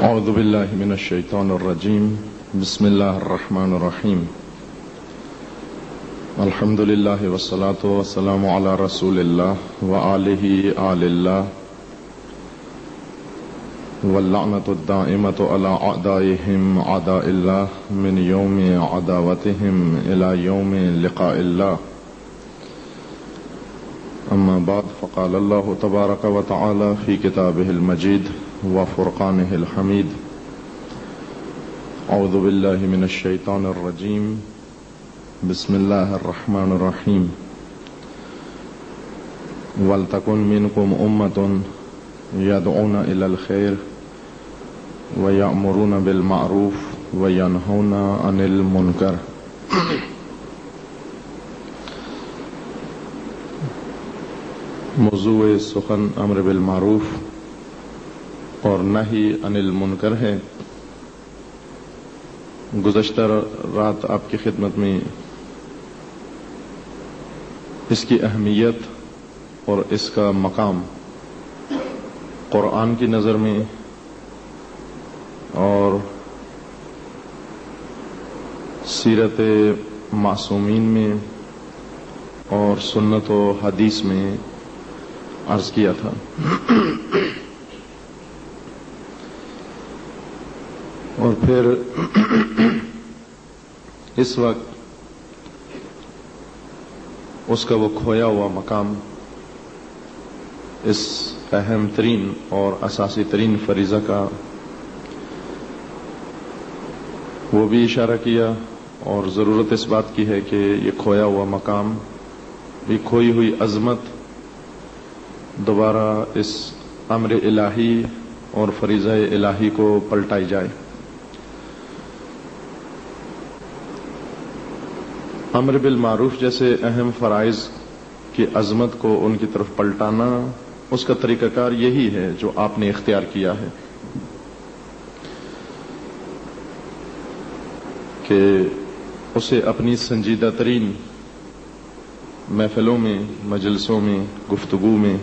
اعوذ باللہ من الشیطان الرجیم بسم اللہ الرحمن الرحیم الحمد للہ والصلاة والسلام علی رسول اللہ وآلہ آل اللہ واللعنة الدائمة على أعدائهم أعداء الله من يوم عداوتهم إلى يوم لقاء الله. أما بعد فقال الله تبارك وتعالى في كتابه المجيد وفرقانه الحميد. أعوذ بالله من الشيطان الرجيم بسم الله الرحمن الرحيم. ولتكن منكم أمة يدعون إلى الخير ويأمرون بالمعروف وينهون عن المنكر. موضوع سخن امر بالمعروف اور نہی عن المنکر ہے. گزشتہ رات آپ کی خدمت میں اس کی اہمیت اور اس کا مقام قرآن کی نظر میں اور سیرت معصومین میں اور سنت و حدیث میں عرض کیا تھا. اور پھر اس وقت اس کا وہ کھویا ہوا مقام اس اہم ترین اور اساسی ترین فریضہ کا وہ بھی اشارہ کیا، اور ضرورت اس بات کی ہے کہ یہ کھویا ہوا مقام، یہ کھوئی ہوئی عظمت دوبارہ اس امر الہی اور فریضہ الہی کو پلٹائی جائے. امر بالمعروف جیسے اہم فرائض کی عظمت کو ان کی طرف پلٹانا، اس کا طریقہ کار یہی ہے جو آپ نے اختیار کیا ہے کہ اسے اپنی سنجیدہ ترین محفلوں میں، مجلسوں میں، گفتگو میں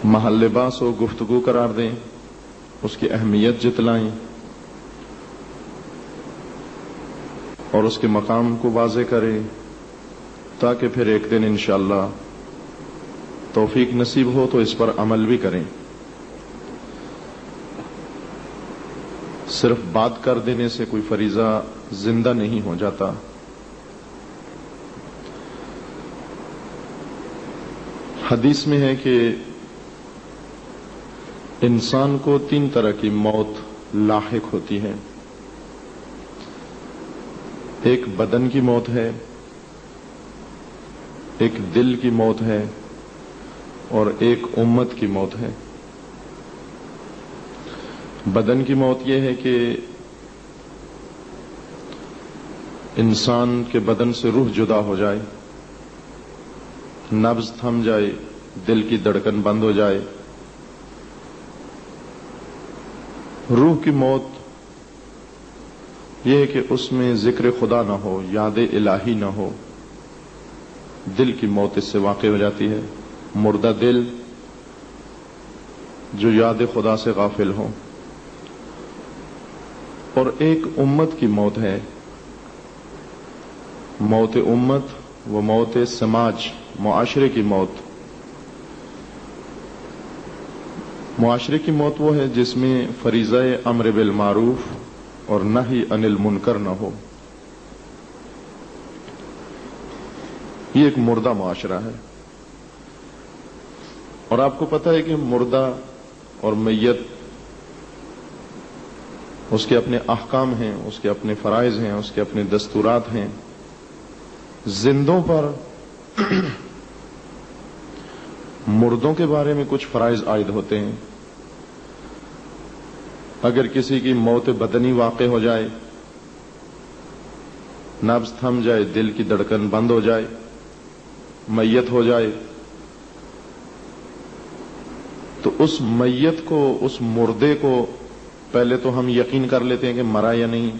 محل لباس و گفتگو قرار دیں، اس کی اہمیت جتلائیں اور اس کے مقام کو واضح کریں، تاکہ پھر ایک دن انشاءاللہ توفیق نصیب ہو تو اس پر عمل بھی کریں. صرف بات کر دینے سے کوئی فریضہ زندہ نہیں ہو جاتا. حدیث میں ہے کہ انسان کو 3 طرح کی موت لاحق ہوتی ہے. ایک بدن کی موت ہے، ایک دل کی موت ہے، اور ایک امت کی موت ہے. بدن کی موت یہ ہے کہ انسان کے بدن سے روح جدا ہو جائے، نبض تھم جائے، دل کی دھڑکن بند ہو جائے. روح کی موت یہ ہے کہ اس میں ذکر خدا نہ ہو، یاد الہی نہ ہو. دل کی موت اس سے واقع ہو جاتی ہے. مردہ دل جو یاد خدا سے غافل ہو. اور ایک امت کی موت ہے، موت امت و موت سماج، معاشرے کی موت. معاشرے کی موت وہ ہے جس میں فریضہ امر بالمعروف اور نہی عن المنکر نہ ہو. یہ ایک مردہ معاشرہ ہے. اور آپ کو پتہ ہے کہ مردہ اور میت اس کے اپنے احکام ہیں، اس کے اپنے فرائض ہیں، اس کے اپنے دستورات ہیں. زندوں پر مردوں کے بارے میں کچھ فرائض عائد ہوتے ہیں. اگر کسی کی موت بدنی واقع ہو جائے، نبض تھم جائے، دل کی دھڑکن بند ہو جائے، میت ہو جائے، تو اس میت کو، اس مردے کو پہلے تو ہم یقین کر لیتے ہیں کہ مرا یا نہیں.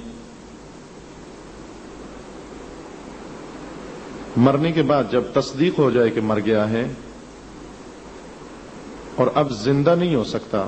مرنے کے بعد جب تصدیق ہو جائے کہ مر گیا ہے اور اب زندہ نہیں ہو سکتا،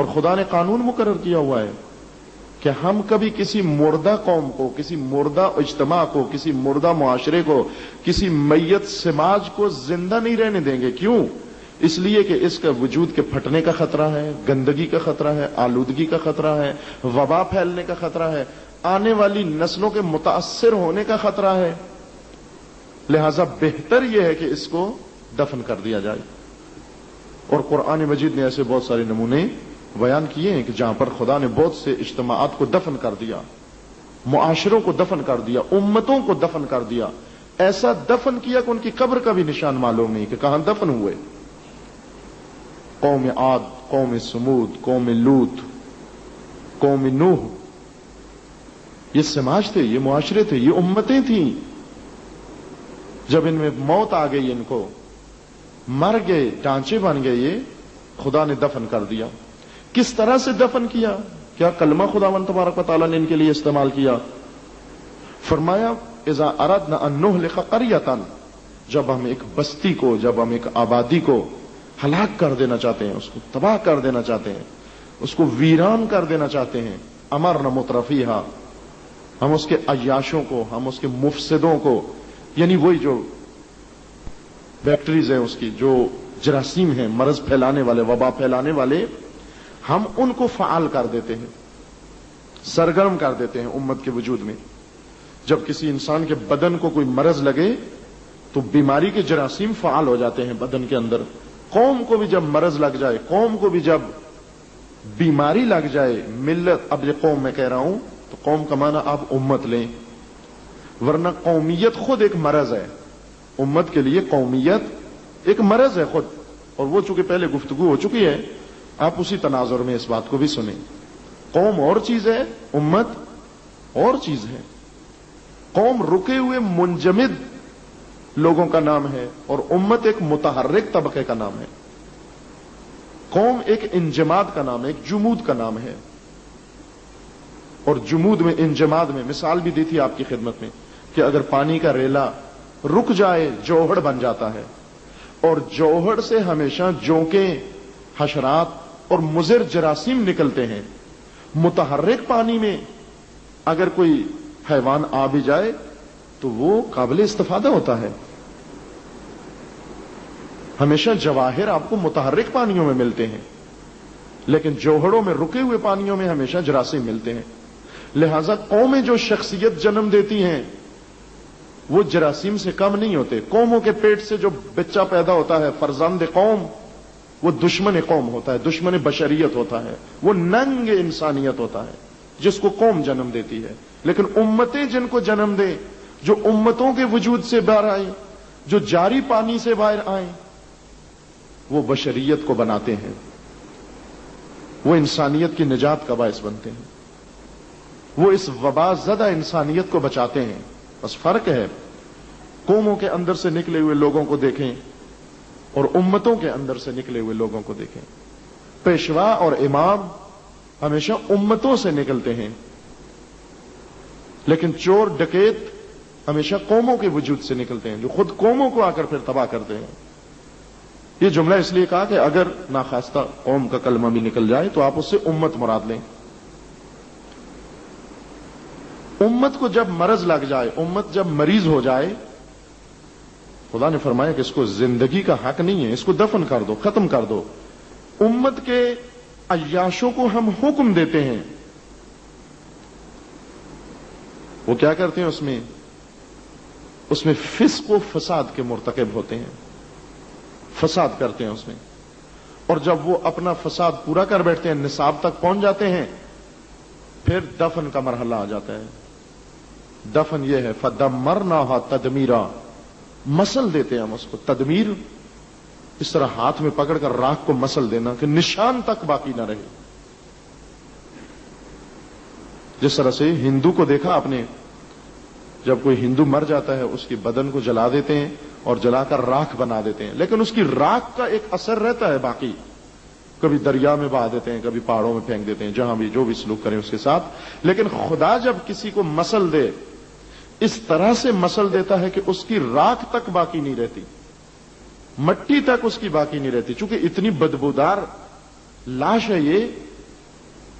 اور خدا نے قانون مقرر کیا ہوا ہے کہ ہم کبھی کسی مردہ قوم کو، کسی مردہ اجتماع کو، کسی مردہ معاشرے کو، کسی میت سماج کو زندہ نہیں رہنے دیں گے. کیوں؟ اس لیے کہ اس کا وجود کے پھٹنے کا خطرہ ہے، گندگی کا خطرہ ہے، آلودگی کا خطرہ ہے، وبا پھیلنے کا خطرہ ہے، آنے والی نسلوں کے متاثر ہونے کا خطرہ ہے. لہذا بہتر یہ ہے کہ اس کو دفن کر دیا جائے. اور قرآن مجید نے ایسے بہت سارے نمونے بیان کیے ہیں کہ جہاں پر خدا نے بہت سے اجتماعات کو دفن کر دیا، معاشروں کو دفن کر دیا، امتوں کو دفن کر دیا. ایسا دفن کیا کہ ان کی قبر کا بھی نشان معلوم نہیں کہ کہاں دفن ہوئے. قوم عاد، قوم سمود، قوم لوط، قوم نوح، یہ سماج تھے، یہ معاشرے تھے، یہ امتیں تھیں. جب ان میں موت آ گئی، ان کو مر گئے، ڈانچے بن گئے، یہ خدا نے دفن کر دیا. کس طرح سے دفن کیا؟ کیا کلمہ خداوند تبارک و تعالیٰ نے ان کے لیے استعمال کیا؟ فرمایا اذا اردنا ان نہلک قریۃ، جب ہم ایک بستی کو، جب ہم ایک آبادی کو ہلاک کر دینا چاہتے ہیں، اس کو تباہ کر دینا چاہتے ہیں، اس کو ویران کر دینا چاہتے ہیں، امرنا مترفیہا، ہم اس کے عیاشوں کو، ہم اس کے مفسدوں کو، یعنی وہی جو بیکٹریز ہیں اس کی، جو جراثیم ہیں، مرض پھیلانے والے، وبا پھیلانے والے، ہم ان کو فعال کر دیتے ہیں، سرگرم کر دیتے ہیں امت کے وجود میں. جب کسی انسان کے بدن کو کوئی مرض لگے تو بیماری کے جراثیم فعال ہو جاتے ہیں بدن کے اندر. قوم کو بھی جب مرض لگ جائے، قوم کو بھی جب بیماری لگ جائے، ملت، اب یہ قوم میں کہہ رہا ہوں تو قوم کا معنی آپ امت لیں، ورنہ قومیت خود ایک مرض ہے. امت کے لیے قومیت ایک مرض ہے خود، اور وہ چونکہ پہلے گفتگو ہو چکی ہے، آپ اسی تناظر میں اس بات کو بھی سنیں. قوم اور چیز ہے، امت اور چیز ہے. قوم رکے ہوئے منجمد لوگوں کا نام ہے، اور امت ایک متحرک طبقے کا نام ہے. قوم ایک انجماد کا نام ہے، ایک جمود کا نام ہے. اور جمود میں، انجماد میں مثال بھی دی تھی آپ کی خدمت میں کہ اگر پانی کا ریلا رک جائے جوہڑ بن جاتا ہے، اور جوہڑ سے ہمیشہ جوکیں، حشرات اور مضر جراثیم نکلتے ہیں. متحرک پانی میں اگر کوئی حیوان آ بھی جائے تو وہ قابل استفادہ ہوتا ہے. ہمیشہ جواہر آپ کو متحرک پانیوں میں ملتے ہیں، لیکن جوہڑوں میں، رکے ہوئے پانیوں میں ہمیشہ جراثیم ملتے ہیں. لہذا قومیں جو شخصیت جنم دیتی ہیں وہ جراثیم سے کم نہیں ہوتے. قوموں کے پیٹ سے جو بچہ پیدا ہوتا ہے، فرزند قوم، وہ دشمن قوم ہوتا ہے، دشمن بشریت ہوتا ہے، وہ ننگ انسانیت ہوتا ہے جس کو قوم جنم دیتی ہے. لیکن امتیں جن کو جنم دیں، جو امتوں کے وجود سے باہر آئیں، جو جاری پانی سے باہر آئیں، وہ بشریت کو بناتے ہیں، وہ انسانیت کی نجات کا باعث بنتے ہیں، وہ اس وبا زدہ انسانیت کو بچاتے ہیں. بس فرق ہے، قوموں کے اندر سے نکلے ہوئے لوگوں کو دیکھیں اور امتوں کے اندر سے نکلے ہوئے لوگوں کو دیکھیں. پیشوا اور امام ہمیشہ امتوں سے نکلتے ہیں، لیکن چور ڈکیت ہمیشہ قوموں کے وجود سے نکلتے ہیں، جو خود قوموں کو آ کر پھر تباہ کرتے ہیں. یہ جملہ اس لیے کہا کہ اگر ناخواستہ قوم کا کلمہ بھی نکل جائے تو آپ اس سے امت مراد لیں. امت کو جب مرض لگ جائے، امت جب مریض ہو جائے، خدا نے فرمایا کہ اس کو زندگی کا حق نہیں ہے، اس کو دفن کر دو، ختم کر دو. امت کے عیاشوں کو ہم حکم دیتے ہیں، وہ کیا کرتے ہیں؟ اس میں فسق و فساد کے مرتکب ہوتے ہیں، فساد کرتے ہیں اس میں. اور جب وہ اپنا فساد پورا کر بیٹھتے ہیں، نصاب تک پہنچ جاتے ہیں، پھر دفن کا مرحلہ آ جاتا ہے. دفن یہ ہے فدمرناها تدمیرا، مسل دیتے ہیں ہم اس کو. تدمیر اس طرح ہاتھ میں پکڑ کر راکھ کو مسل دینا کہ نشان تک باقی نہ رہے. جس طرح سے ہندو کو دیکھا آپ نے، جب کوئی ہندو مر جاتا ہے اس کی بدن کو جلا دیتے ہیں اور جلا کر راکھ بنا دیتے ہیں، لیکن اس کی راکھ کا ایک اثر رہتا ہے باقی. کبھی دریا میں بہا دیتے ہیں، کبھی پہاڑوں میں پھینک دیتے ہیں، جہاں بھی جو بھی سلوک کریں اس کے ساتھ. لیکن خدا جب کسی کو مسل دے، اس طرح سے مسل دیتا ہے کہ اس کی راکھ تک باقی نہیں رہتی، مٹی تک اس کی باقی نہیں رہتی. چونکہ اتنی بدبودار لاش ہے یہ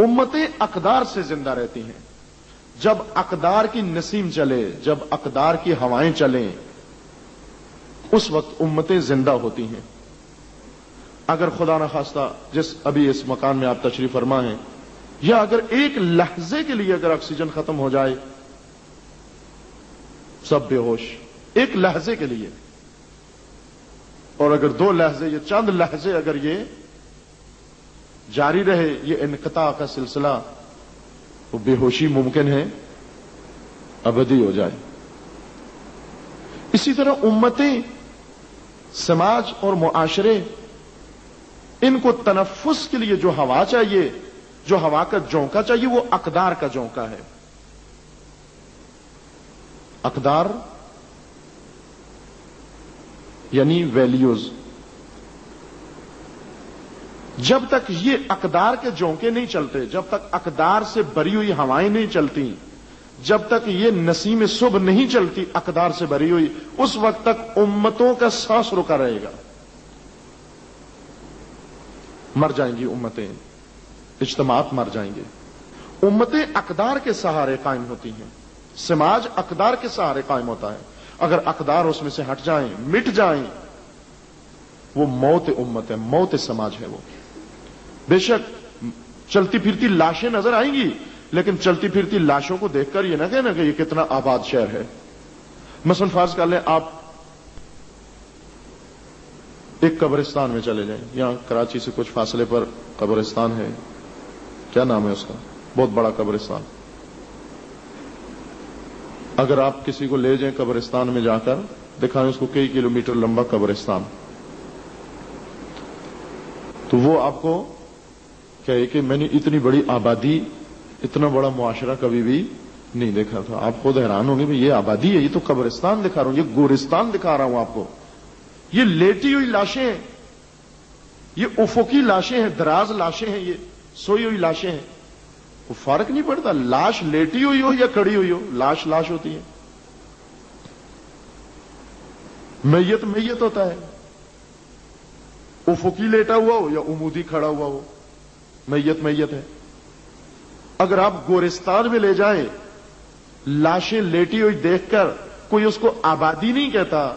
امتیں اقدار سے زندہ رہتی ہیں. جب اقدار کی نسیم چلے، جب اقدار کی ہوائیں چلیں، اس وقت امتیں زندہ ہوتی ہیں. اگر خدا نخواستہ جس ابھی اس مکان میں آپ تشریف فرما ہیں، یا اگر ایک لحظے کے لیے اگر آکسیجن ختم ہو جائے، سب بے ہوش ایک لحظے کے لیے، اور اگر 2 لحظے، یہ چند لحظے اگر یہ جاری رہے، یہ انقطاع کا سلسلہ، تو بے ہوشی ممکن ہے ابدی ہو جائے. اسی طرح امتیں، سماج اور معاشرے، ان کو تنفس کے لیے جو ہوا چاہیے، جو ہوا کا جھونکا چاہیے، وہ اقدار کا جھونکا ہے. اقدار یعنی ویلیوز. جب تک یہ اقدار کے جھونکے نہیں چلتے، جب تک اقدار سے بری ہوئی ہوائیں نہیں چلتی، جب تک یہ نسیم صبح نہیں چلتی اقدار سے بری ہوئی، اس وقت تک امتوں کا سانس رکا رہے گا. مر جائیں گی امتیں، اجتماعات مر جائیں گے. امتیں اقدار کے سہارے قائم ہوتی ہیں، سماج اقدار کے سہارے قائم ہوتا ہے. اگر اقدار اس میں سے ہٹ جائیں، مٹ جائیں، وہ موت امت ہے، موت سماج ہے. وہ بے شک چلتی پھرتی لاشیں نظر آئیں گی، لیکن چلتی پھرتی لاشوں کو دیکھ کر یہ نہ کہنا کہ یہ کتنا آباد شہر ہے. مثلا فرض کر لیں آپ ایک قبرستان میں چلے جائیں، یہاں کراچی سے کچھ فاصلے پر قبرستان ہے، کیا نام ہے اس کا، بہت بڑا قبرستان. اگر آپ کسی کو لے جائیں قبرستان میں جا کر دکھائیں اس کو کئی کلومیٹر لمبا قبرستان، تو وہ آپ کو کہے کہ میں نے اتنی بڑی آبادی، اتنا بڑا معاشرہ کبھی بھی نہیں دیکھا تھا. آپ خود حیران ہوں گے کہ یہ آبادی ہے، یہ تو قبرستان دکھا رہا ہوں، یہ گورستان دکھا رہا ہوں آپ کو. یہ لیٹی ہوئی لاشیں ہیں، یہ افقی لاشیں ہیں، دراز لاشیں ہیں، یہ سوئی ہوئی لاشیں ہیں. وہ فرق نہیں پڑتا لاش لیٹی ہوئی ہو یا کھڑی ہوئی ہو، لاش لاش ہوتی ہے. میت میت ہوتا ہے، افقی لیٹا ہوا ہو یا عمودی کھڑا ہوا ہو، میت میت ہے. اگر آپ گورستان میں لے جائیں، لاشیں لیٹی ہوئی دیکھ کر کوئی اس کو آبادی نہیں کہتا،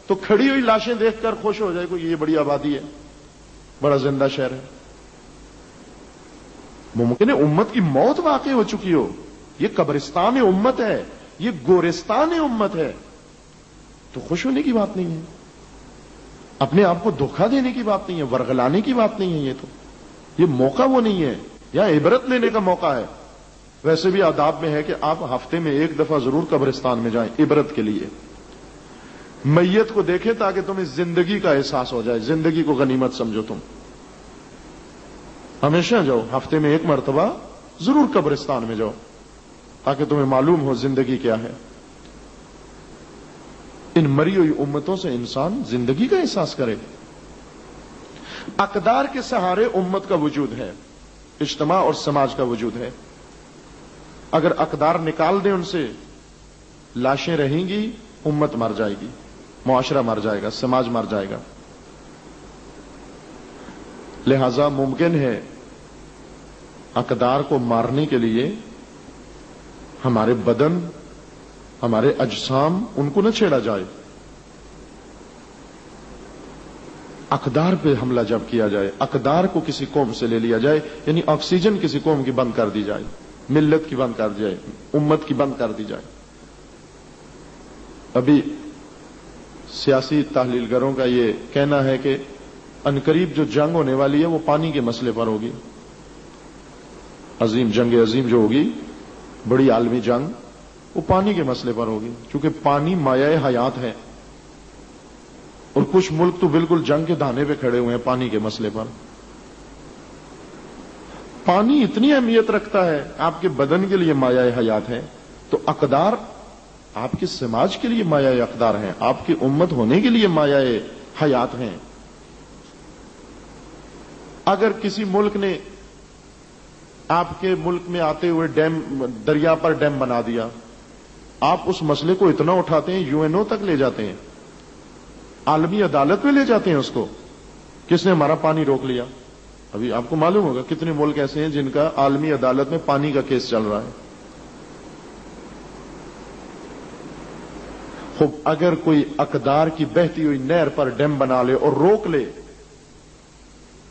تو کھڑی ہوئی لاشیں دیکھ کر خوش ہو جائے کوئی، یہ بڑی آبادی ہے، بڑا زندہ شہر ہے. ممکن ہے امت کی موت واقع ہو چکی ہو، یہ قبرستان امت ہے، یہ گورستان امت ہے، تو خوش ہونے کی بات نہیں ہے، اپنے آپ کو دھوکہ دینے کی بات نہیں ہے، ورغلانے کی بات نہیں ہے. یہ موقع وہ نہیں ہے، یہاں عبرت لینے کا موقع ہے. ویسے بھی آداب میں ہے کہ آپ ہفتے میں 1 دفعہ ضرور قبرستان میں جائیں عبرت کے لیے، میت کو دیکھیں تاکہ تمہیں زندگی کا احساس ہو جائے، زندگی کو غنیمت سمجھو. تم ہمیشہ جاؤ، ہفتے میں 1 مرتبہ ضرور قبرستان میں جاؤ تاکہ تمہیں معلوم ہو زندگی کیا ہے. ان مری ہوئی امتوں سے انسان زندگی کا احساس کرے. اقدار کے سہارے امت کا وجود ہے، اجتماع اور سماج کا وجود ہے. اگر اقدار نکال دیں ان سے، لاشیں رہیں گی، امت مر جائے گی، معاشرہ مر جائے گا، سماج مر جائے گا. لہذا ممکن ہے اقدار کو مارنے کے لیے ہمارے بدن، ہمارے اجسام، ان کو نہ چھیڑا جائے. اقدار پہ حملہ جب کیا جائے، اقدار کو کسی قوم سے لے لیا جائے، یعنی آکسیجن کسی قوم کی بند کر دی جائے، ملت کی بند کر دی جائے، امت کی بند کر دی جائے. ابھی سیاسی تحلیل گروں کا یہ کہنا ہے کہ عنقریب جو جنگ ہونے والی ہے وہ پانی کے مسئلے پر ہوگی. عظیم جنگ عظیم جو ہوگی، بڑی عالمی جنگ، وہ پانی کے مسئلے پر ہوگی، کیونکہ پانی مایہ حیات ہے. اور کچھ ملک تو بالکل جنگ کے دہانے پہ کھڑے ہوئے ہیں پانی کے مسئلے پر. پانی اتنی اہمیت رکھتا ہے، آپ کے بدن کے لیے مایہ حیات ہے، تو اقدار آپ کے سماج کے لیے مایہ اقدار ہیں، آپ کی امت ہونے کے لیے مایہ حیات ہیں. اگر کسی ملک نے آپ کے ملک میں آتے ہوئے ڈیم، دریا پر ڈیم بنا دیا، آپ اس مسئلے کو اتنا اٹھاتے ہیں، UN تک لے جاتے ہیں، عالمی عدالت میں لے جاتے ہیں اس کو، کس نے ہمارا پانی روک لیا. ابھی آپ کو معلوم ہوگا کتنے ملک ایسے ہیں جن کا عالمی عدالت میں پانی کا کیس چل رہا ہے. خوب اگر کوئی اقدار کی بہتی ہوئی نہر پر ڈیم بنا لے اور روک لے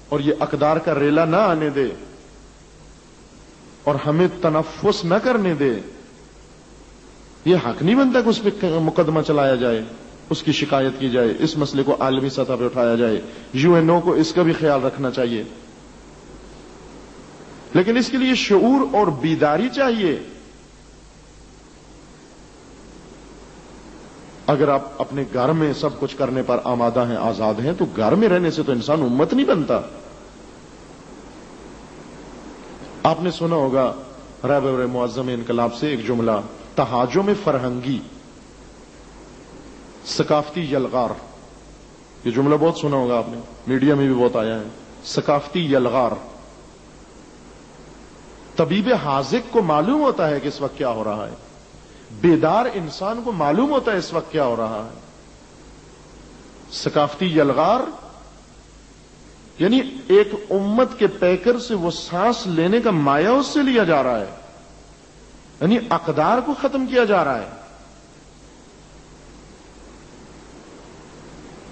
اور یہ اقدار کا ریلا نہ آنے دے اور ہمیں تنفس نہ کرنے دے, یہ حق نہیں بنتا کہ اس پہ مقدمہ چلایا جائے, اس کی شکایت کی جائے, اس مسئلے کو عالمی سطح پہ اٹھایا جائے. UN کو اس کا بھی خیال رکھنا چاہیے, لیکن اس کے لیے شعور اور بیداری چاہیے. اگر آپ اپنے گھر میں سب کچھ کرنے پر آمادہ ہیں, آزاد ہیں, تو گھر میں رہنے سے تو انسان امت نہیں بنتا. آپ نے سنا ہوگا رہبر معظم انقلاب سے ایک جملہ, تہاجم فرہنگی ثقافتی یلغار. یہ جملہ بہت سنا ہوگا آپ نے, میڈیا میں بھی بہت آیا ہے. ثقافتی یلغار. طبیب حاذق کو معلوم ہوتا ہے کہ اس وقت کیا ہو رہا ہے, بیدار انسان کو معلوم ہوتا ہے اس وقت کیا ہو رہا ہے. ثقافتی یلغار یعنی ایک امت کے پیکر سے وہ سانس لینے کا مایہ اس سے لیا جا رہا ہے, یعنی اقدار کو ختم کیا جا رہا ہے.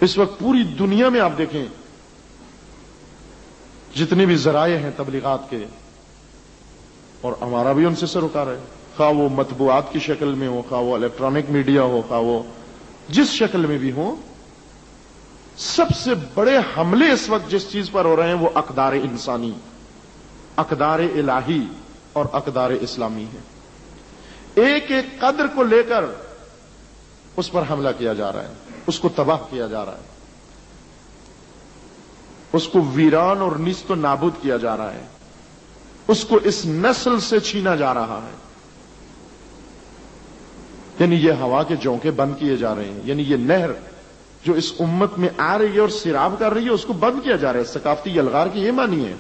اس وقت پوری دنیا میں آپ دیکھیں جتنے بھی ذرائع ہیں تبلیغات کے, اور ہمارا بھی ان سے سروکار ہے, خواہ وہ مطبوعات کی شکل میں ہو, خواہ وہ الیکٹرانک میڈیا ہو, خواہ وہ جس شکل میں بھی ہو, سب سے بڑے حملے اس وقت جس چیز پر ہو رہے ہیں وہ اقدار انسانی, اقدار الہی اور اقدار اسلامی ہیں. ایک ایک قدر کو لے کر اس پر حملہ کیا جا رہا ہے, اس کو تباہ کیا جا رہا ہے, اس کو ویران اور نیست و نابود کیا جا رہا ہے, اس کو اس نسل سے چھینا جا رہا ہے. یعنی یہ ہوا کے جھونکے بند کیے جا رہے ہیں, یعنی یہ نہر جو اس امت میں آ رہی ہے اور سیراب کر رہی ہے اس کو بند کیا جا رہا ہے. ثقافتی یلغار کی یہ معنی ہے.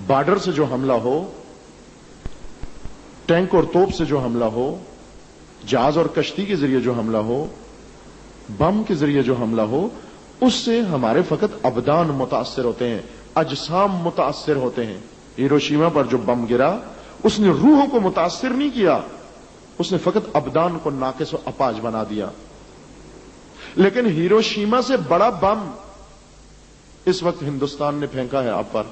بارڈر سے جو حملہ ہو, ٹینک اور توپ سے جو حملہ ہو, جہاز اور کشتی کے ذریعے جو حملہ ہو, بم کے ذریعے جو حملہ ہو, اس سے ہمارے فقط ابدان متاثر ہوتے ہیں, اجسام متاثر ہوتے ہیں. ہیروشیما پر جو بم گرا اس نے روحوں کو متاثر نہیں کیا, اس نے فقط ابدان کو ناقص و اپاج بنا دیا. لیکن ہیروشیما سے بڑا بم اس وقت ہندوستان نے پھینکا ہے آپ پر,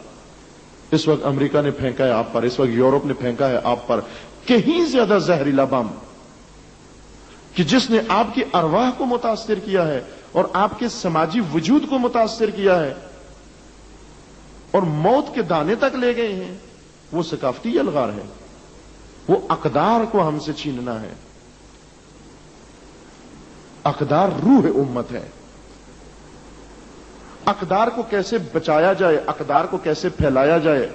اس وقت امریکہ نے پھینکا ہے آپ پر, اس وقت یورپ نے پھینکا ہے آپ پر. کہیں زیادہ زہریلا بم کہ جس نے آپ کی ارواح کو متاثر کیا ہے اور آپ کے سماجی وجود کو متاثر کیا ہے اور موت کے دانے تک لے گئے ہیں, وہ ثقافتی یلغار ہے. وہ اقدار کو ہم سے چھیننا ہے. اقدار روح امت ہے. اقدار کو کیسے بچایا جائے, اقدار کو کیسے پھیلایا جائے.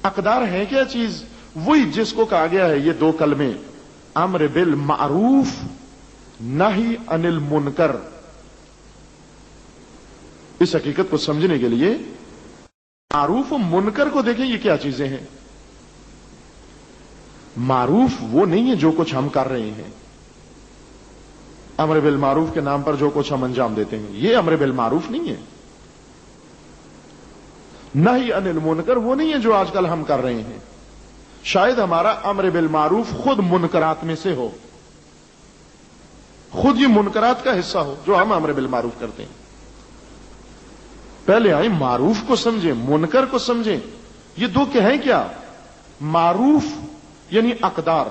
اقدار ہے کیا چیز؟ وہی جس کو کہا گیا ہے یہ دو کلمے, امر بالمعروف نہی عن المنکر. اس حقیقت کو سمجھنے کے لیے معروف و منکر کو دیکھیں, یہ کیا چیزیں ہیں. معروف وہ نہیں ہے جو کچھ ہم کر رہے ہیں, امر بالمعروف کے نام پر جو کچھ ہم انجام دیتے ہیں یہ امر بالمعروف نہیں ہے. نہی عن المنکر وہ نہیں ہے جو آج کل ہم کر رہے ہیں. شاید ہمارا امر بالمعروف خود منکرات میں سے ہو, خود یہ منکرات کا حصہ ہو جو ہم امر بالمعروف کرتے ہیں. پہلے آئیں معروف کو سمجھیں, منکر کو سمجھیں. یہ دو کہ ہیں کیا؟ معروف یعنی اقدار,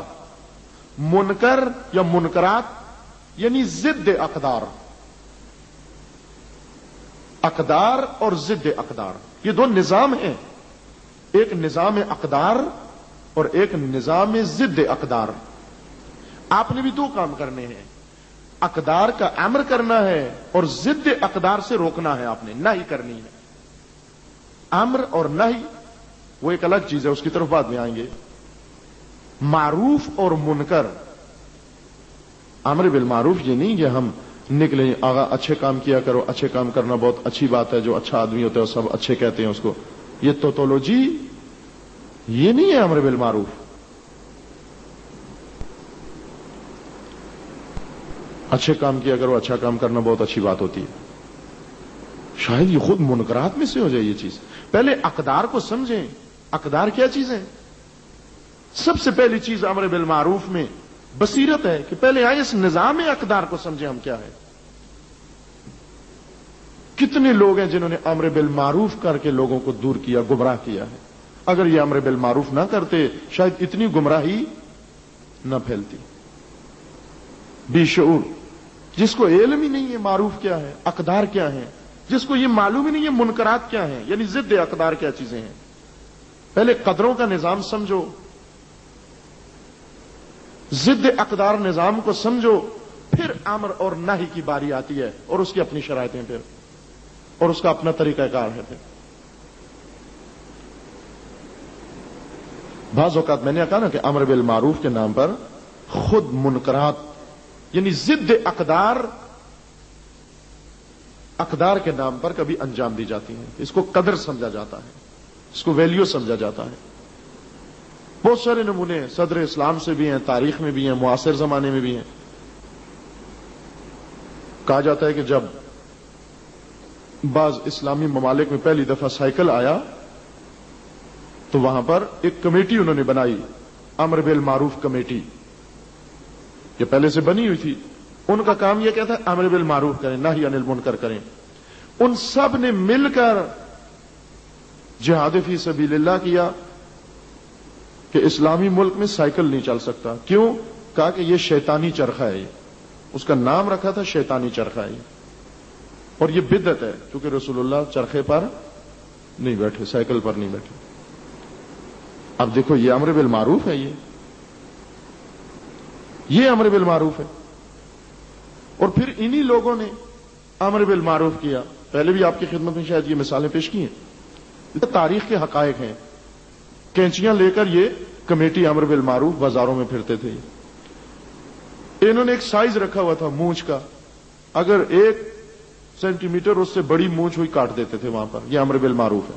منکر یا منکرات یعنی ضد اقدار. اقدار اور ضد اقدار یہ دو نظام ہیں, ایک نظام اقدار اور ایک نظام ضد اقدار. آپ نے بھی دو کام کرنے ہیں, اقدار کا امر کرنا ہے اور ضد اقدار سے روکنا ہے. آپ نے نہی کرنی ہے. امر اور نہی وہ ایک الگ چیز ہے, اس کی طرف بعد میں آئیں گے. معروف اور منکر, امر بالمعروف یہ نہیں کہ ہم نکلیں آغا اچھے کام کیا کرو, اچھے کام کرنا بہت اچھی بات ہے, جو اچھا آدمی ہوتا ہے وہ سب اچھے کہتے ہیں اس کو, یہ توتولوجی یہ نہیں ہے امر بالمعروف. اچھے کام کیا کرو, اچھا کام کرنا بہت اچھی بات ہوتی ہے. شاید یہ خود منکرات میں سے ہو جائے یہ چیز. پہلے اقدار کو سمجھیں. اقدار کیا چیزیں؟ سب سے پہلی چیز امر بالمعروف میں بصیرت ہے کہ پہلے آئے اس نظام اقدار کو سمجھیں ہم کیا ہے. کتنے لوگ ہیں جنہوں نے امر بالمعروف کر کے لوگوں کو دور کیا، گمراہ کیا ہے. اگر یہ امر بالمعروف نہ کرتے شاید اتنی گمراہی نہ پھیلتی. بے شعور، جس کو علم ہی نہیں ہے معروف کیا ہے، اقدار کیا ہے، جس کو یہ معلوم ہی نہیں ہے منکرات کیا ہیں، یعنی ضد اقدار کیا چیزیں ہیں. پہلے قدروں کا نظام سمجھو، ضد اقدار نظام کو سمجھو، پھر امر اور نہی کی باری آتی ہے اور اس کی اپنی شرائطیں پھر اور اس کا اپنا طریقہ کار ہے. پھر بعض اوقات میں نے کہا نا کہ امر بالمعروف کے نام پر خود منکرات یعنی ضد اقدار کے نام پر کبھی انجام دی جاتی ہیں. اس کو قدر سمجھا جاتا ہے، اس کو ویلیو سمجھا جاتا ہے. بہت سارے نمونے صدر اسلام سے بھی ہیں، تاریخ میں بھی ہیں، معاصر زمانے میں بھی ہیں. کہا جاتا ہے کہ جب بعض اسلامی ممالک میں پہلی دفعہ سائیکل آیا تو وہاں پر ایک کمیٹی انہوں نے بنائی، امر بالمعروف کمیٹی. یہ پہلے سے بنی ہوئی تھی. ان کا کام یہ کہتا ہے امر بالمعروف کریں، نہی عن المنکر کریں. ان سب نے مل کر جہاد فی سبیل اللہ کیا کہ اسلامی ملک میں سائیکل نہیں چل سکتا. کیوں؟ کہا کہ یہ شیطانی چرخہ ہے. اس کا نام رکھا تھا شیطانی چرخہ ہے اور یہ بدعت ہے کیونکہ رسول اللہ چرخے پر نہیں بیٹھے، سائیکل پر نہیں بیٹھے. اب دیکھو یہ امر بالمعروف ہے، یہ امر بالمعروف ہے. اور پھر انہی لوگوں نے امر بالمعروف کیا. پہلے بھی آپ کی خدمت میں شاید یہ مثالیں پیش کی ہیں، تاریخ کے حقائق ہیں. کینچیاں لے کر یہ کمیٹی امر بالمعروف بازاروں میں پھرتے تھے. انہوں نے ایک سائز رکھا ہوا تھا مونچھ کا، اگر 1 سینٹی میٹر اس سے بڑی مونچھ ہوئی کاٹ دیتے تھے وہاں پر. یہ امر بالمعروف ہے.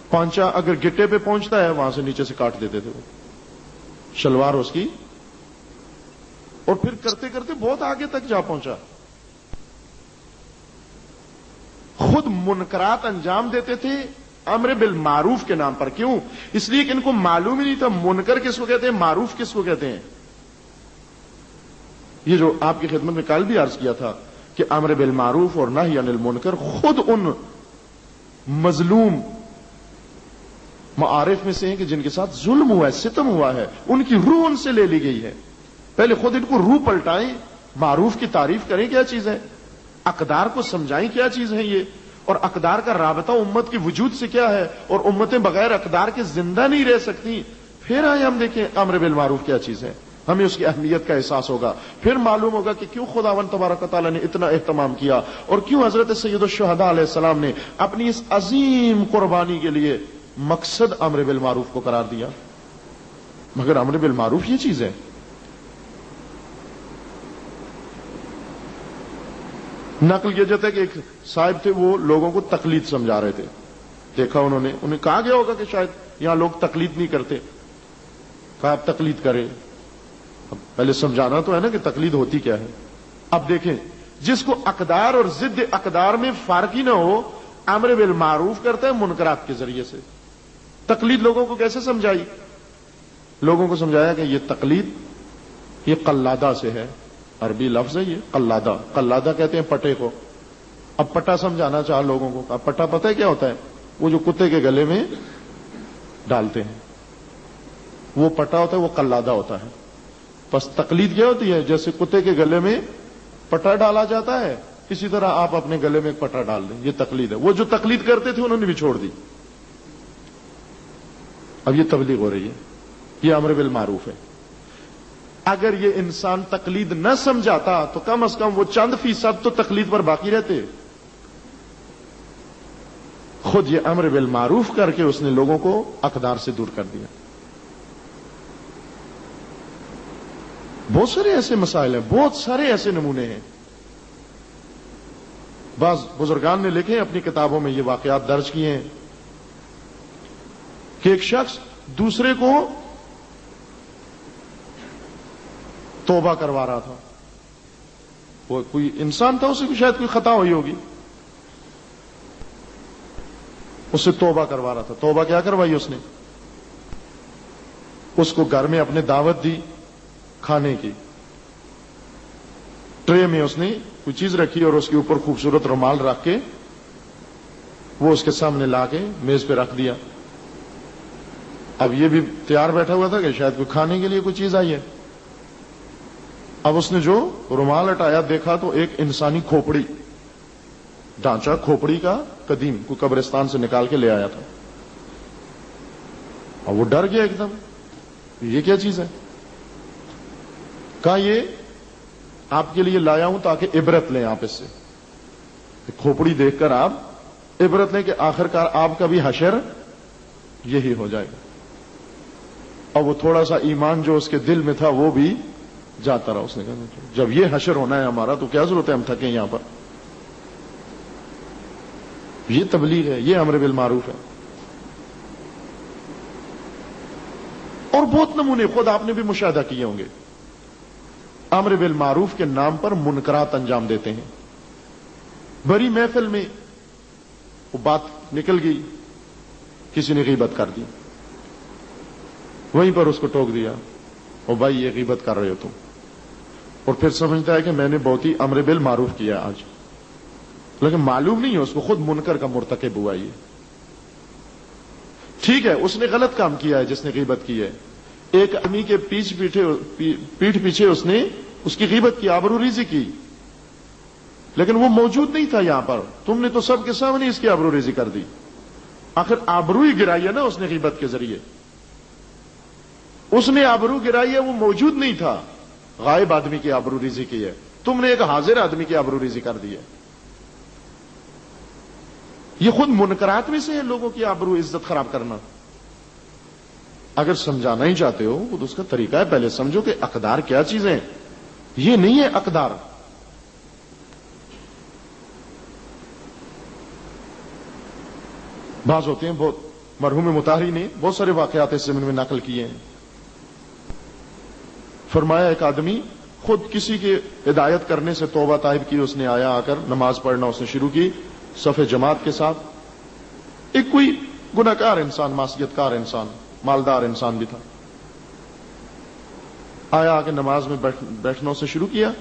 پانچا اگر گٹے پہ پہنچتا ہے وہاں سے نیچے سے کاٹ دیتے تھے وہ شلوار اس کی. اور پھر کرتے کرتے بہت آگے تک جا پہنچا. خود منکرات انجام دیتے تھے امر بالمعروف کے نام پر. کیوں؟ اس لیے کہ ان کو معلوم ہی نہیں تھا منکر کس کو کہتے ہیں، معروف کس کو کہتے ہیں. یہ جو آپ کی خدمت میں کل بھی عرض کیا تھا کہ امر بالمعروف اور نہی عن المنکر خود ان مظلوم معارف میں سے ہیں کہ جن کے ساتھ ظلم ہوا ہے، ستم ہوا ہے، ان کی روح ان سے لے لی گئی ہے. پہلے خود ان کو روح پلٹائیں، معروف کی تعریف کریں کیا چیز ہے، اقدار کو سمجھائیں کیا چیز ہے یہ، اور اقدار کا رابطہ امت کے وجود سے کیا ہے، اور امتیں بغیر اقدار کے زندہ نہیں رہ سکتی. پھر آئے ہم دیکھیں امر بالمعروف کیا چیز ہے، ہمیں اس کی اہمیت کا احساس ہوگا. پھر معلوم ہوگا کہ کیوں خداوند تبارک و تعالیٰ نے اتنا اہتمام کیا اور کیوں حضرت سید الشہداء علیہ السلام نے اپنی اس عظیم قربانی کے لیے مقصد امر بالمعروف کو قرار دیا. مگر امر بالمعروف یہ چیز ہے. نقل یہ جاتا ہے کہ ایک صاحب تھے، وہ لوگوں کو تقلید سمجھا رہے تھے. دیکھا انہیں کہا گیا ہوگا کہ شاید یہاں لوگ تقلید نہیں کرتے. کہا آپ تقلید کریں. اب پہلے سمجھانا تو ہے نا کہ تقلید ہوتی کیا ہے. اب دیکھیں، جس کو اقدار اور ضد اقدار میں فرق ہی نہ ہو، امر بالمعروف کرتا ہے منکرات کے ذریعے سے. تقلید لوگوں کو کیسے سمجھائی؟ لوگوں کو سمجھایا کہ یہ تقلید یہ قلادہ سے ہے. عربی لفظ ہے یہ قلادہ. قلادہ کہتے ہیں پٹے کو. اب پٹا سمجھانا چاہ لوگوں کو. اب پٹا پتہ ہے کیا ہوتا ہے؟ وہ جو کتے کے گلے میں ڈالتے ہیں وہ پٹا ہوتا ہے، وہ قلادہ ہوتا ہے. بس تقلید کیا ہوتی ہے؟ جیسے کتے کے گلے میں پٹا ڈالا جاتا ہے، اسی طرح آپ اپنے گلے میں ایک پٹا ڈال دیں. یہ تقلید ہے. وہ جو تقلید کرتے تھے انہوں نے بھی چھوڑ دی. اب یہ تبلیغ ہو رہی ہے، یہ امر بالمعروف ہے. اگر یہ انسان تقلید نہ سمجھاتا تو کم از کم وہ چند فیصد تو تقلید پر باقی رہتے. خود یہ امر بالمعروف کر کے اس نے لوگوں کو اقدار سے دور کر دیا. بہت سارے ایسے مسائل ہیں، بہت سارے ایسے نمونے ہیں. بعض بزرگان نے لکھے اپنی کتابوں میں، یہ واقعات درج کیے ہیں کہ ایک شخص دوسرے کو توبہ کروا رہا تھا. وہ کوئی انسان تھا، اسے شاید کوئی خطا ہوئی ہوگی. اس سے توبہ کروا رہا تھا. توبہ کیا کروائی اس نے؟ اس کو گھر میں اپنے دعوت دی کھانے کی. ٹرے میں اس نے کوئی چیز رکھی اور اس کے اوپر خوبصورت رومال رکھ کے وہ اس کے سامنے لا کے میز پہ رکھ دیا. اب یہ بھی تیار بیٹھا ہوا تھا کہ شاید کوئی کھانے کے لیے کوئی چیز آئی ہے. اب اس نے جو رومال ہٹایا دیکھا تو ایک انسانی کھوپڑی، ڈھانچہ کھوپڑی کا قدیم، کوئی قبرستان سے نکال کے لے آیا تھا. اور وہ ڈر گیا ایک دم، یہ کیا چیز ہے؟ کہا یہ آپ کے لیے لایا ہوں تاکہ عبرت لیں آپ اس سے. کھوپڑی دیکھ کر آپ عبرت لیں کہ آخرکار آپ کا بھی حشر یہی ہو جائے گا. اور وہ تھوڑا سا ایمان جو اس کے دل میں تھا وہ بھی جاتا رہا. اس نے کہا جب یہ حشر ہونا ہے ہمارا تو کیا ضرورت ہے ہم تھکیں یہاں پر. یہ تبلیغ ہے، یہ امر بالمعروف ہے. اور بہت نمونے خود آپ نے بھی مشاہدہ کیے ہوں گے. امر بالمعروف کے نام پر منکرات انجام دیتے ہیں. بڑی محفل میں وہ بات نکل گئی، کسی نے غیبت کر دی، وہیں پر اس کو ٹوک دیا، او بھائی یہ غیبت کر رہے ہو تم. اور پھر سمجھتا ہے کہ میں نے بہت ہی امر بالمعروف کیا آج، لیکن معلوم نہیں ہے اس کو خود منکر کا مرتکب ہوا. یہ ٹھیک ہے، اس نے غلط کام کیا ہے جس نے غیبت کی ہے. ایک آدمی کے پیٹھ پیچھے اس نے اس کی غیبت کی، آبروریزی کی، لیکن وہ موجود نہیں تھا یہاں پر. تم نے تو سب کے سامنے اس کی آبروریزی کر دی. آخر آبرو ہی گرائی ہے نا اس نے غیبت کے ذریعے. اس نے آبرو گرائی ہے، وہ موجود نہیں تھا. غائب آدمی کی آبروریزی کی ہے، تم نے ایک حاضر آدمی کی آبروریزی کر دی ہے. یہ خود منکرات میں سے ہے لوگوں کی آبرو عزت خراب کرنا. اگر سمجھانا ہی چاہتے ہو تو اس کا طریقہ ہے پہلے سمجھو کہ اقدار کیا چیزیں. یہ نہیں ہے اقدار. بعض ہوتے ہیں، بہت مرحوم مطہری نے بہت سارے واقعات اس زمین میں نقل کیے ہیں. فرمایا ایک آدمی خود کسی کے ہدایت کرنے سے توبہ طائب کی، اس نے آیا آ کر نماز پڑھنا اس نے شروع کی صف جماعت کے ساتھ. ایک کوئی گناہگار انسان، معصیت کار انسان، مالدار انسان بھی تھا. آیا آ کے نماز میں بیٹھنا اسے شروع کیا.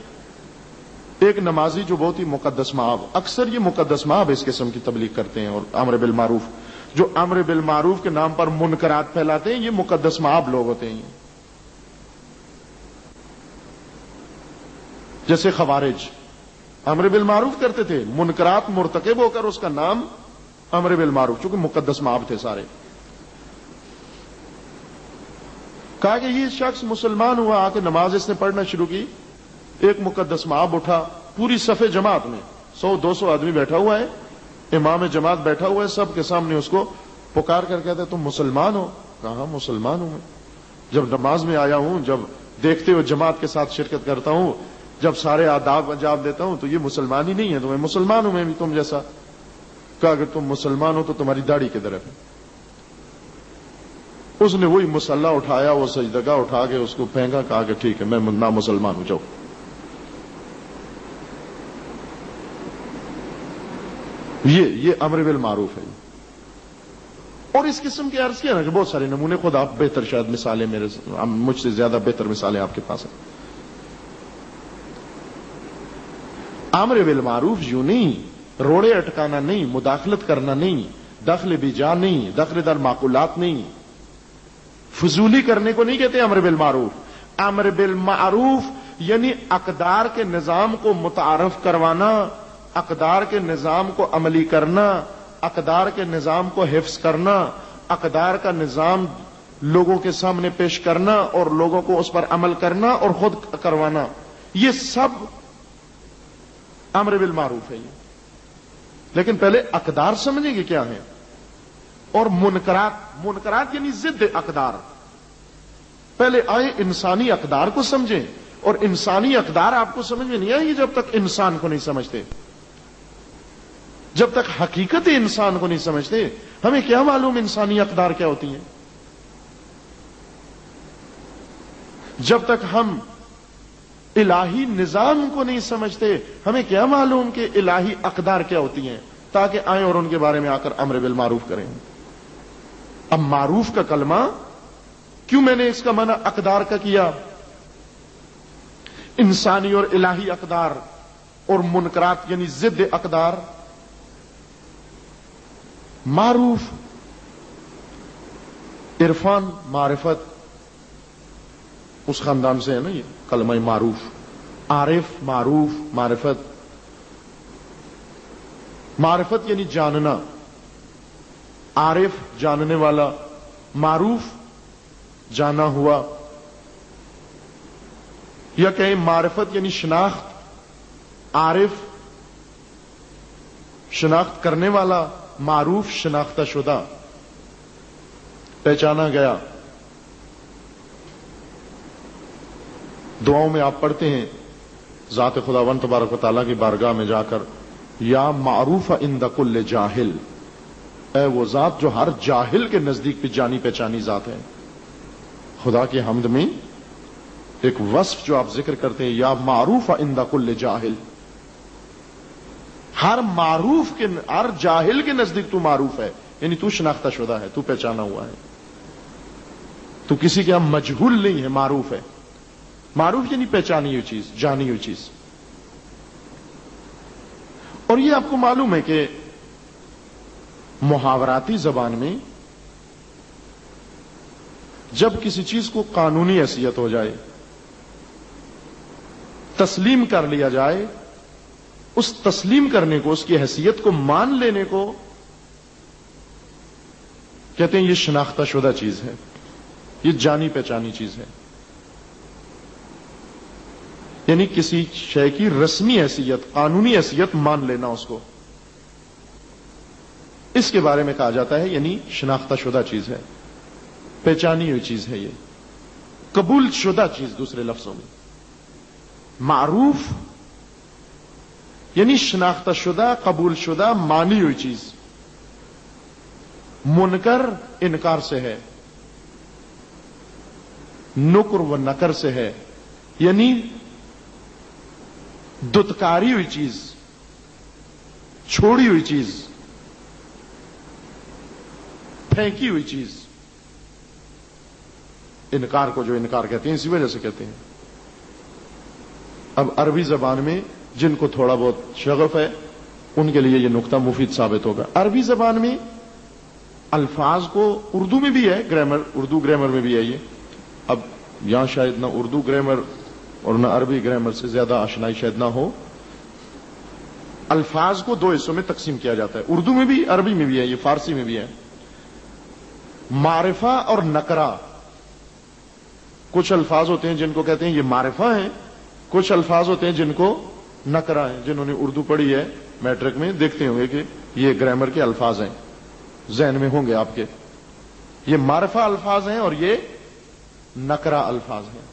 ایک نمازی جو بہت ہی مقدس مآب، اکثر یہ مقدس مآب اس قسم کی تبلیغ کرتے ہیں، اور امر بالمعروف، جو امر بالمعروف کے نام پر منکرات پھیلاتے ہیں، یہ مقدس مآب لوگ ہوتے ہیں. جیسے خوارج امر بالمعروف کرتے تھے، منکرات مرتکب ہو کر اس کا نام امر بالمعروف، چونکہ مقدس مآب تھے سارے. کہا کہ یہ شخص مسلمان ہوا، آ کے نماز اس نے پڑھنا شروع کی. ایک مقدس مآب اٹھا، پوری صف جماعت میں 100-200 آدمی بیٹھا ہوا ہے، امام جماعت بیٹھا ہوا ہے، سب کے سامنے اس کو پکار کر کہتا ہے تم مسلمان ہو؟ کہا مسلمان ہوں میں. جب نماز میں آیا ہوں، جب دیکھتے ہوئے جماعت کے ساتھ شرکت کرتا ہوں، جب سارے آداب انجام دیتا ہوں تو یہ مسلمان ہی نہیں ہے، تو میں مسلمان ہوں، میں بھی تم جیسا. کہا اگر تم مسلمان ہو تو تمہاری داڑھی کدھر ہے؟ اس نے وہی مصلی اٹھایا، وہ سجدگاہ اٹھا کے اس کو پھینکا. کہا کہ ٹھیک ہے میں نہ مسلمان ہوں، جاؤ. یہ امر بالمعروف ہے. اور اس قسم کے عرض کیا نا کہ بہت سارے نمونے، خود آپ بہتر شاید مثالیں، مجھ سے زیادہ بہتر مثالیں آپ کے پاس ہیں. امر بالمعروف یوں نہیں، روڑے اٹکانا نہیں، مداخلت کرنا نہیں، دخل بیجا نہیں، دخل در معقولات نہیں، فضولی کرنے کو نہیں کہتے امر بالمعروف. امر بالمعروف یعنی اقدار کے نظام کو متعارف کروانا، اقدار کے نظام کو عملی کرنا، اقدار کے نظام کو حفظ کرنا، اقدار کا نظام لوگوں کے سامنے پیش کرنا اور لوگوں کو اس پر عمل کرنا اور خود کروانا، یہ سب امر بالمعروف ہے. لیکن پہلے اقدار سمجھیں گے کیا ہیں. اور منکرات یعنی ضد اقدار. پہلے آئے انسانی اقدار کو سمجھیں، اور انسانی اقدار آپ کو سمجھ میں نہیں آئیں گے جب تک انسان کو نہیں سمجھتے، جب تک حقیقت انسان کو نہیں سمجھتے. ہمیں کیا معلوم انسانی اقدار کیا ہوتی ہیں؟ جب تک ہم الہی نظام کو نہیں سمجھتے ہمیں کیا معلوم کہ الہی اقدار کیا ہوتی ہیں. تاکہ آئیں اور ان کے بارے میں آ کر امر بالمعروف کریں. اب معروف کا کلمہ کیوں میں نے اس کا معنی اقدار کا کیا؟ انسانی اور الہی اقدار اور منکرات یعنی ضد اقدار. معروف عرفان معرفت اس خاندان سے ہے نا یہ کلمہ معروف. عارف معروف معرفت. معرفت یعنی جاننا، عارف جاننے والا، معروف جانا ہوا. یا کہیں معرفت یعنی شناخت، عارف شناخت کرنے والا، معروف شناختہ شدہ، پہچانا گیا. دعاؤں میں آپ پڑھتے ہیں ذات خداوند تبارک و تعالیٰ کی بارگاہ میں جا کر، یا معروف عند کل جاہل، اے وہ ذات جو ہر جاہل کے نزدیک بھی جانی پہچانی ذات ہے. خدا کی حمد میں ایک وصف جو آپ ذکر کرتے ہیں، یا معروف عند کل جاہل، ہر معروف کے، ہر جاہل کے نزدیک تو معروف ہے، یعنی تو شناختہ شدہ ہے، تو پہچانا ہوا ہے، تو کسی کے ہم مجہول نہیں ہے، معروف ہے. معروف یعنی پہچانی ہوئی چیز، جانی ہوئی چیز. اور یہ آپ کو معلوم ہے کہ محاوراتی زبان میں جب کسی چیز کو قانونی حیثیت ہو جائے، تسلیم کر لیا جائے، اس تسلیم کرنے کو، اس کی حیثیت کو مان لینے کو کہتے ہیں یہ شناختہ شدہ چیز ہے، یہ جانی پہچانی چیز ہے. یعنی کسی شے کی رسمی حیثیت، قانونی حیثیت مان لینا اس کو، اس کے بارے میں کہا جاتا ہے یعنی شناختہ شدہ چیز ہے، پہچانی ہوئی چیز ہے، یہ قبول شدہ چیز. دوسرے لفظوں میں معروف یعنی شناختہ شدہ، قبول شدہ، مانی ہوئی چیز. منکر انکار سے ہے، نکر و نکر سے ہے، یعنی دتکاری ہوئی چیز، چھوڑی ہوئی چیز، پھینکی ہوئی چیز. انکار کو جو انکار کہتے ہیں اسی وجہ سے کہتے ہیں. اب عربی زبان میں جن کو تھوڑا بہت شغف ہے ان کے لیے یہ نقطہ مفید ثابت ہوگا. عربی زبان میں الفاظ کو، اردو میں بھی ہے گرامر، اردو گرامر میں بھی ہے یہ. اب یہاں شاید نہ اردو گرامر اور نہ عربی گرامر سے زیادہ آشنائی شاید نہ ہو. الفاظ کو دو حصوں میں تقسیم کیا جاتا ہے، اردو میں بھی، عربی میں بھی ہے، یہ فارسی میں بھی ہے. معرفہ اور نکرہ. کچھ الفاظ ہوتے ہیں جن کو کہتے ہیں یہ معرفہ ہیں، کچھ الفاظ ہوتے ہیں جن کو نکرہ ہیں. جنہوں نے اردو پڑھی ہے میٹرک میں دیکھتے ہوں گے کہ یہ گرامر کے الفاظ ہیں، ذہن میں ہوں گے آپ کے. یہ معرفہ الفاظ ہیں اور یہ نکرہ الفاظ ہیں.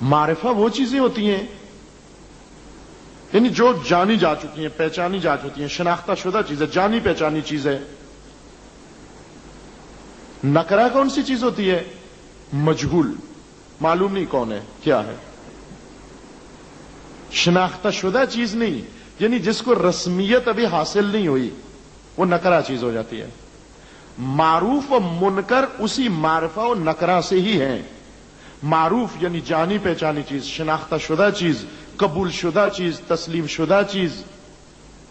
معرفہ وہ چیزیں ہوتی ہیں یعنی جو جانی جا چکی ہیں، پہچانی جا چکی ہیں، شناختہ شدہ چیز ہے، جانی پہچانی چیز ہے. نکرہ کون سی چیز ہوتی ہے؟ مجہول، معلوم نہیں کون ہے، کیا ہے. شناختہ شدہ چیز نہیں، یعنی جس کو رسمیت ابھی حاصل نہیں ہوئی، وہ نکرہ چیز ہو جاتی ہے. معروف و منکر اسی معرفہ و نکرہ سے ہی ہیں. معروف یعنی جانی پہچانی چیز، شناختہ شدہ چیز، قبول شدہ چیز، تسلیم شدہ چیز،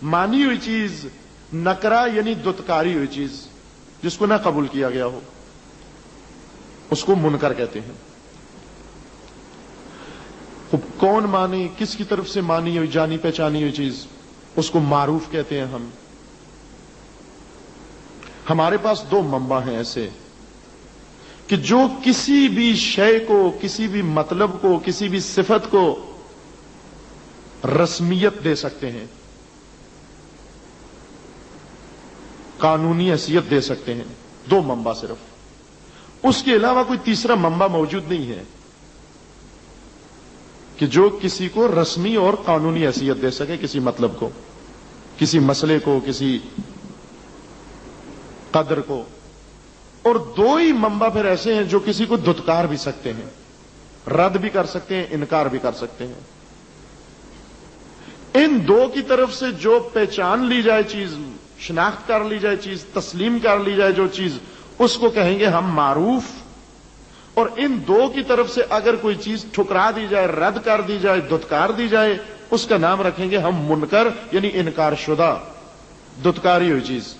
مانی ہوئی چیز. نکرہ یعنی دتکاری ہوئی چیز، جس کو نہ قبول کیا گیا ہو، اس کو منکر کہتے ہیں. کون مانی، کس کی طرف سے مانی ہوئی، جانی پہچانی ہوئی چیز، اس کو معروف کہتے ہیں ہم. ہمارے پاس دو منبع ہیں ایسے کہ جو کسی بھی شے کو، کسی بھی مطلب کو، کسی بھی صفت کو رسمیت دے سکتے ہیں، قانونی حیثیت دے سکتے ہیں. دو منبع صرف، اس کے علاوہ کوئی تیسرا منبع موجود نہیں ہے کہ جو کسی کو رسمی اور قانونی حیثیت دے سکے، کسی مطلب کو، کسی مسئلے کو، کسی قدر کو. اور دو ہی منبع پھر ایسے ہیں جو کسی کو دتکار بھی سکتے ہیں، رد بھی کر سکتے ہیں، انکار بھی کر سکتے ہیں. ان دو کی طرف سے جو پہچان لی جائے چیز، شناخت کر لی جائے چیز، تسلیم کر لی جائے جو چیز، اس کو کہیں گے ہم معروف. اور ان دو کی طرف سے اگر کوئی چیز ٹھکرا دی جائے، رد کر دی جائے، دھتکار دی جائے، اس کا نام رکھیں گے ہم منکر، یعنی انکار شدہ، دھتکاری ہوئی چیز،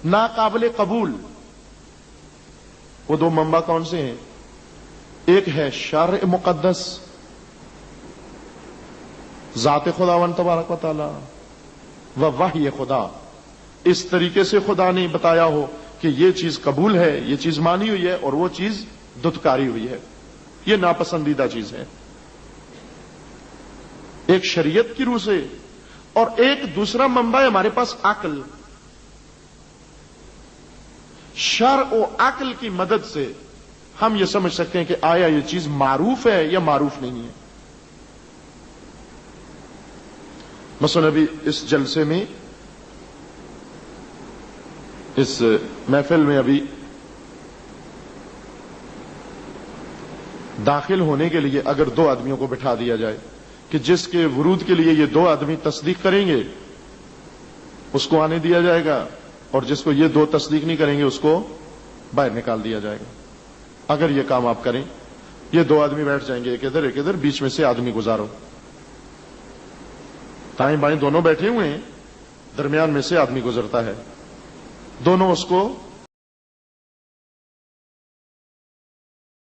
ناقابل قبول. وہ دو منبع کون سے ہیں؟ ایک ہے شرع مقدس، ذات خداوند تبارک و تعالی، و وحی خدا. اس طریقے سے خدا نے بتایا ہو کہ یہ چیز قبول ہے، یہ چیز مانی ہوئی ہے، اور وہ چیز دھتکاری ہوئی ہے، یہ ناپسندیدہ چیز ہے. ایک شریعت کی روح سے، اور ایک دوسرا منبع ہے ہمارے پاس عقل. شرع و عقل کی مدد سے ہم یہ سمجھ سکتے ہیں کہ آیا یہ چیز معروف ہے یا معروف نہیں ہے. مثلا ابھی اس جلسے میں، اس محفل میں ابھی داخل ہونے کے لیے اگر دو آدمیوں کو بٹھا دیا جائے کہ جس کے ورود کے لیے یہ دو آدمی تصدیق کریں گے اس کو آنے دیا جائے گا، اور جس کو یہ دو تصدیق نہیں کریں گے اس کو باہر نکال دیا جائے گا. اگر یہ کام آپ کریں، یہ دو آدمی بیٹھ جائیں گے، ایک ادھر، بیچ میں سے آدمی گزارو، دائیں بائیں دونوں بیٹھے ہوئے ہیں، درمیان میں سے آدمی گزرتا ہے، دونوں اس کو